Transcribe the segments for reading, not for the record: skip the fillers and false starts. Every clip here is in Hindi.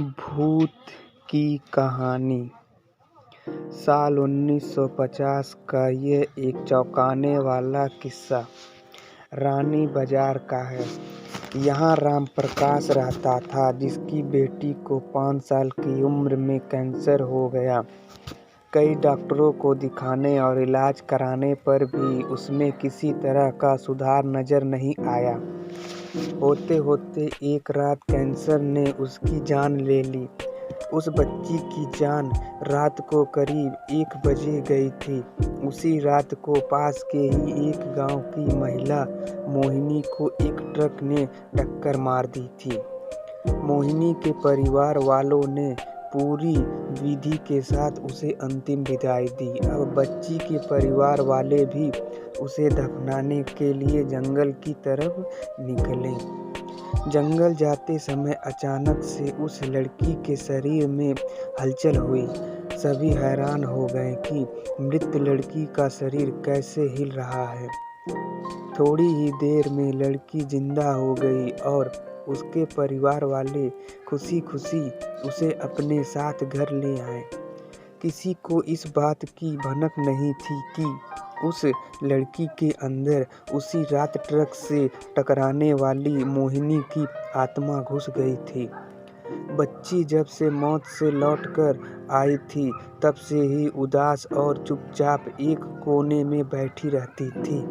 भूत की कहानी। साल 1950 का ये एक चौंकाने वाला किस्सा रानी बाजार का है। यहाँ राम प्रकाश रहता था, जिसकी बेटी को 5 साल की उम्र में कैंसर हो गया। कई डॉक्टरों को दिखाने और इलाज कराने पर भी उसमें किसी तरह का सुधार नजर नहीं आया। होते होते एक रात कैंसर ने उसकी जान ले ली। उस बच्ची की जान रात को करीब 1 बजे गई थी। उसी रात को पास के ही एक गांव की महिला मोहिनी को एक ट्रक ने टक्कर मार दी थी। मोहिनी के परिवार वालों ने पूरी विधि के साथ उसे अंतिम विदाई दी। अब बच्ची के परिवार वाले भी उसे दफनाने के लिए जंगल की तरफ निकले। जंगल जाते समय अचानक से उस लड़की के शरीर में हलचल हुई। सभी हैरान हो गए कि मृत लड़की का शरीर कैसे हिल रहा है। थोड़ी ही देर में लड़की जिंदा हो गई और उसके परिवार वाले खुशी खुशी उसे अपने साथ घर ले आए। किसी को इस बात की भनक नहीं थी कि उस लड़की के अंदर उसी रात ट्रक से टकराने वाली मोहिनी की आत्मा घुस गई थी। बच्ची जब से मौत से लौटकर आई थी, तब से ही उदास और चुपचाप एक कोने में बैठी रहती थी।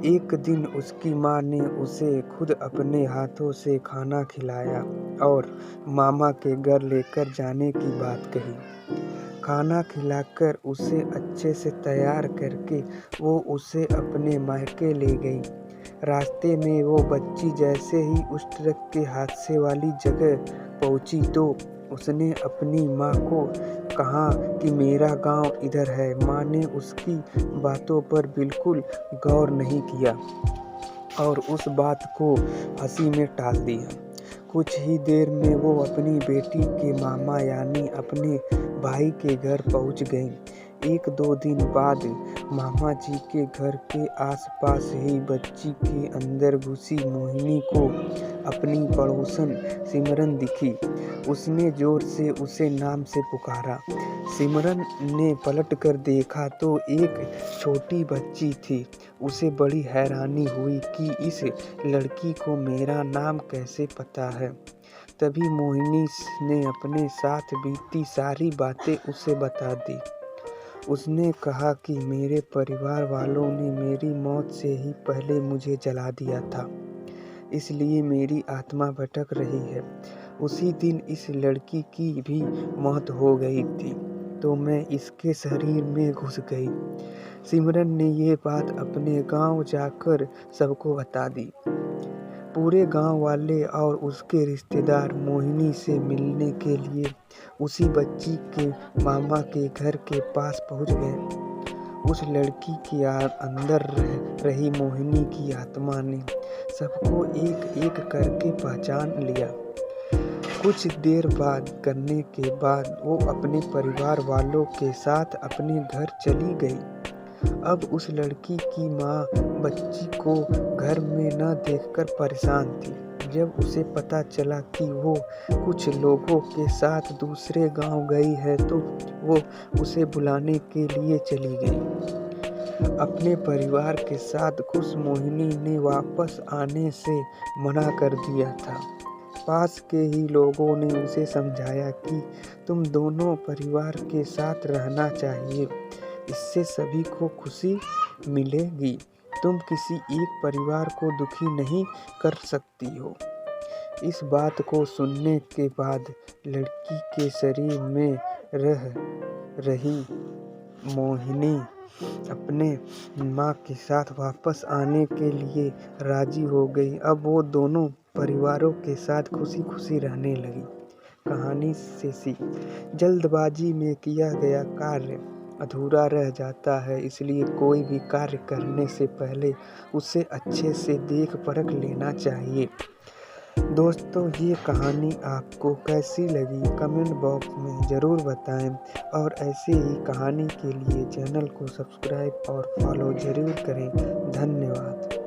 एक दिन उसकी माँ ने उसे खुद अपने हाथों से खाना खिलाया और मामा के घर लेकर जाने की बात कही। खाना खिलाकर उसे अच्छे से तैयार करके वो उसे अपने मायके ले गई। रास्ते में वो बच्ची जैसे ही उस ट्रक के हादसे वाली जगह पहुंची तो उसने अपनी माँ को कहा कि मेरा गांव इधर है। माँ ने उसकी बातों पर बिल्कुल गौर नहीं किया और उस बात को हंसी में टाल दिया। कुछ ही देर में वो अपनी बेटी के मामा यानी अपने भाई के घर पहुंच गई। 1-2 दिन बाद मामा जी के घर के आसपास ही बच्ची के अंदर घुसी मोहिनी को अपनी पड़ोसन सिमरन दिखी। उसने जोर से उसे नाम से पुकारा। सिमरन ने पलट कर देखा तो एक छोटी बच्ची थी। उसे बड़ी हैरानी हुई कि इस लड़की को मेरा नाम कैसे पता है। तभी मोहिनी ने अपने साथ बीती सारी बातें उसे बता दी। उसने कहा कि मेरे परिवार वालों ने मेरी मौत से ही पहले मुझे जला दिया था, इसलिए मेरी आत्मा भटक रही है। उसी दिन इस लड़की की भी मौत हो गई थी, तो मैं इसके शरीर में घुस गई। सिमरन ने ये बात अपने गांव जाकर सबको बता दी। पूरे गांव वाले और उसके रिश्तेदार मोहिनी से मिलने के लिए उसी बच्ची के मामा के घर के पास पहुंच गए। उस लड़की के अंदर रही मोहिनी की आत्मा ने सबको एक एक करके पहचान लिया। कुछ देर बात करने के बाद वो अपने परिवार वालों के साथ अपने घर चली गई। अब उस लड़की की माँ बच्ची को घर में न देखकर परेशान थी। जब उसे पता चला कि वो कुछ लोगों के साथ दूसरे गांव गई है तो वो उसे बुलाने के लिए चली गई। अपने परिवार के साथ खुश मोहिनी ने वापस आने से मना कर दिया था। पास के ही लोगों ने उसे समझाया कि तुम दोनों परिवार के साथ रहना चाहिए, इससे सभी को खुशी मिलेगी। तुम किसी एक परिवार को दुखी नहीं कर सकती हो। इस बात को सुनने के बाद लड़की के शरीर में रह रही मोहिनी अपने माँ के साथ वापस आने के लिए राजी हो गई। अब वो दोनों परिवारों के साथ खुशी खुशी रहने लगी। कहानी से सीख, जल्दबाजी में किया गया कार्य अधूरा रह जाता है, इसलिए कोई भी कार्य करने से पहले उसे अच्छे से देख परख लेना चाहिए। दोस्तों, ये कहानी आपको कैसी लगी कमेंट बॉक्स में ज़रूर बताएं और ऐसे ही कहानी के लिए चैनल को सब्सक्राइब और फॉलो ज़रूर करें। धन्यवाद।